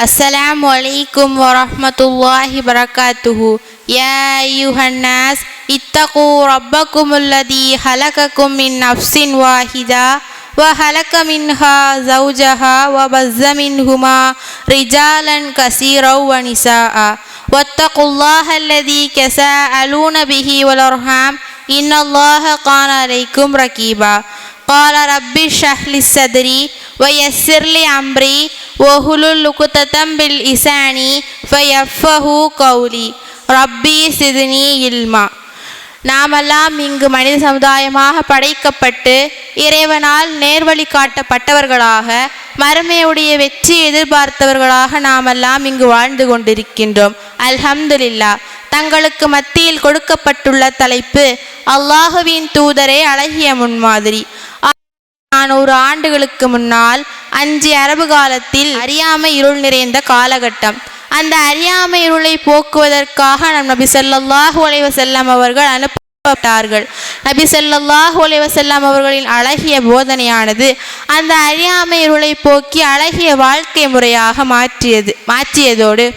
अस्सलामु अलैकुम वरहमतुल्लाहि वबरकातुहु। या अय्युहन्नास इत्तक़ू रब्बकुमुल्लज़ी खलक़कुम मिन नफ्सिन वाहिदा व खलक़ मिन्हा ज़ौजहा व बज़्ज़ मिन्हुमा रिजालन कसीरन व निसाअ वत्तक़ुल्लाहल्लज़ी तसाअलून बिही वल अर्हाम इन्नल्लाह कान अलैकुम रक़ीबा। क़ाल रब्बि इश्रह लि सद्री वयस्सिर लि अम्री वहुलुल उक़दतम मिन लिसानी फ़यफ़्क़हू क़ौली ரப்பி சிதுனி இல்மா. நாமெல்லாம் இங்கு மனித சமுதாயமாக படைக்கப்பட்டு இறைவனால் நேர்வழி காட்டப்பட்டவர்களாக மறுமையுடைய வெற்றி எதிர்பார்த்தவர்களாக நாமெல்லாம் இங்கு வாழ்ந்து கொண்டிருக்கின்றோம். அல்ஹம்துலில்லாஹ். தங்களுக்கு மத்தியில் கொடுக்கப்பட்டுள்ள தலைப்பு அல்லாஹுவின் தூதரே அழகிய முன்மாதிரி. 400 ஆண்டுகளுக்கு முன்னால் 5 அரபு காலத்தில் அறியாமை இருள் நிறைந்த காலகட்டம். அந்த அறியாமை இருளை போக்குவதற்காக நபி ஸல்லல்லாஹு அலைஹி வஸல்லம் அவர்கள் அனுப்பப்பட்டார்கள். நபி ஸல்லல்லாஹு அலைஹி வஸல்லம் அவர்களின் அழகிய போதனையானது அந்த அறியாமை இருளை போக்கி அழகிய வாழ்க்கை முறையாக மாற்றியதோடு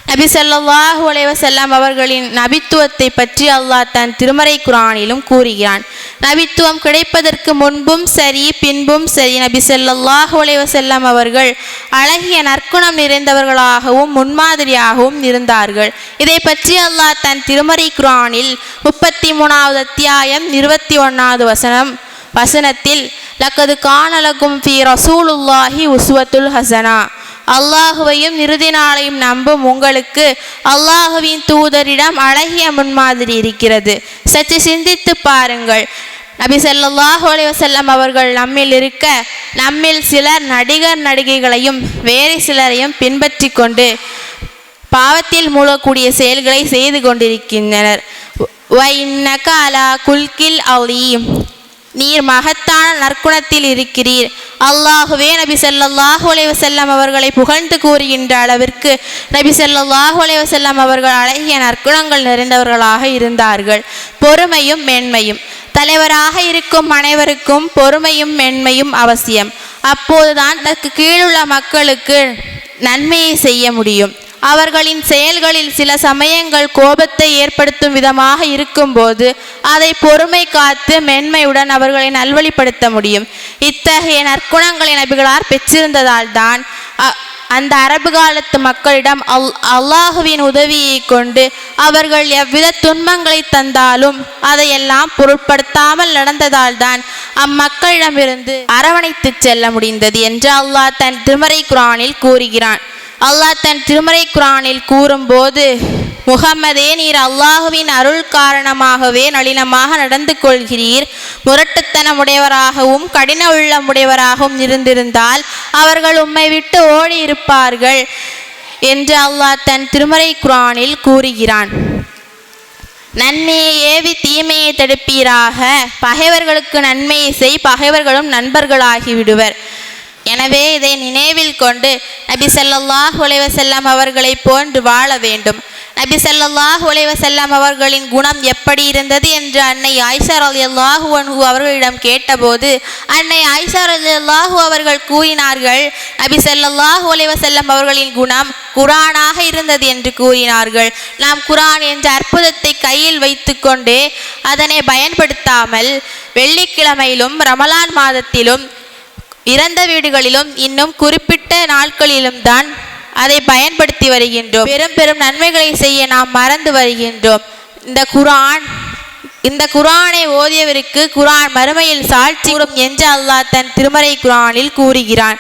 நபி ஸல்லல்லாஹு அலைஹி வஸல்லம் அவர்களின் நபித்துவத்தை பற்றி அல்லாஹ் தன் திருமறை குர்ஆனிலும் கூறுகிறான். நபித்துவம் கிடைப்பதற்கு முன்பும் சரி பின்பும் சரி நபி ஸல்லல்லாஹு அலைஹி வஸல்லம் அவர்கள் அழகிய நற்குணம் நிறைந்தவர்களாகவும் முன்மாதிரியாகவும் இருந்தார்கள். இதை பற்றி அல்லாஹ் தன் திருமறை குர்ஆனில் 33வது அத்தியாயம் 21வது வசனத்தில் லக்கது கான லகும் ஃபீ ரசூலுல்லாஹி உஸ்வத்துல் ஹஸனா, அல்லாஹுவையும் இறுதி நாளையும் நம்பும் உங்களுக்கு அல்லாஹுவின் தூதரிடம் அழகிய முன்மாதிரி இருக்கிறது. சற்று சிந்தித்து பாருங்கள். நபி ஸல்லல்லாஹு அலைஹி வஸல்லம் அவர்கள் நம்மில் சிலர் நடிகர் நடிகைகளையும் வேறு சிலரையும் பின்பற்றி கொண்டு பாவத்தில் மூழக்கூடிய செயல்களை செய்து கொண்டிருக்கின்றனர். வ இன்னக அலா குல்கில் அலீம், நீர் மகத்தான நற்குணத்தில் இருக்கிறீர். அல்லாஹுவே நபி ஸல்லல்லாஹு அலைஹி வஸல்லம் அவர்களை புகழ்ந்து கூறுகின்ற அளவிற்கு நபி ஸல்லல்லாஹு அலைஹி வஸல்லம் அவர்கள் அழகிய நற்குணங்கள் நிறைந்தவர்களாக இருந்தார்கள். பொறுமையும் மென்மையும். தலைவராக இருக்கும் அனைவருக்கும் பொறுமையும் மென்மையும் அவசியம். அப்போதுதான் அதற்கு கீழுள்ள மக்களுக்கு நன்மையை செய்ய முடியும். அவர்களின் செயல்களில் சில சமயங்கள் கோபத்தை ஏற்படுத்தும் விதமாக இருக்கும்போது அதை பொறுமை காத்து மென்மையுடன் அவர்களை நல்வழிப்படுத்த முடியும். இத்தகைய நற்குணங்களை நபிகளார் பெற்றிருந்ததால் தான் அந்த அரபு காலத்து மக்களிடம் அல்லாஹுவின் உதவியை கொண்டு அவர்கள் எவ்வித துன்பங்களை தந்தாலும் அதையெல்லாம் பொருட்படுத்தாமல் நடந்ததால் தான் அம்மக்களிடமிருந்து அரவணைத்து செல்ல முடிந்தது என்று அல்லாஹ் தன் திருமறை குர்ஆனில் கூறுகிறான். அல்லாஹ் தன் திருமறை குர்ஆனில் கூறும்போது, முஹம்மதே, நீர் அல்லாஹுவின் அருள் காரணமாகவே நளினமாக நடந்து கொள்கிறீர். முரட்டுத்தனமுடையவராகவும் கடின உள்ளமுடையவராகவும் இருந்திருந்தால் அவர்கள் உம்மை விட்டு ஓடி இருப்பார்கள் என்று அல்லாஹ் தன் திருமறை குர்ஆனில் கூறுகிறான். நன்மையை ஏவி தீமையை தடுப்பீராக. பகைவர்களுக்கு நன்மையை செய், பகைவர்களும் நண்பர்களாகி விடுவர். எனவே இதை நினைவில் கொண்டு நபி ஸல்லல்லாஹு அலைஹி வஸல்லம் அவர்களை போன்று வாழ வேண்டும். நபி ஸல்லல்லாஹு அலைஹி வஸல்லம் அவர்களின் குணம் எப்படி இருந்தது என்று அன்னை ஆயிஷா ரலியல்லாஹு அன்ஹா அவர்களிடம் கேட்டபோது அன்னை ஆயிஷா ரலியல்லாஹு அவர்கள் கூறினார்கள், நபி ஸல்லல்லாஹு அலைஹி வஸல்லம் அவர்களின் குணம் குர்ஆனாக இருந்தது என்று கூறினார்கள். நாம் குர்ஆன் என்ற அற்புதத்தை கையில் வைத்துக்கொண்டே அதனை பயன்படுத்தாமல் வெள்ளிக்கிழமையிலும் ரமலான் மாதத்திலும் இறந்த வீடுகளிலும் இன்னும் குறிப்பிட்ட நாட்களிலும் தான் அதை பயன்படுத்தி வருகின்றோம். பெரும் பெரும் நன்மைகளை செய்ய நாம் மறந்து வருகின்றோம். இந்த குர்ஆனை ஓதியவருக்கு குர்ஆன் மறுமையில் சாட்சி கூறும் என்று அல்லாஹ் தன் திருமறை குர்ஆனில் கூறுகிறான்.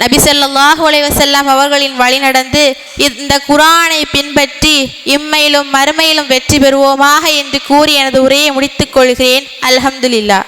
நபி ஸல்லல்லாஹு அலைஹி வஸல்லம் அவர்களின் வழி நடந்து இந்த குர்ஆனை பின்பற்றி இம்மையிலும் மறுமையிலும் வெற்றி பெறுவோமாக என்று கூறி எனது உரையை முடித்துக் கொள்கிறேன். அல்ஹம்துலில்லாஹ்.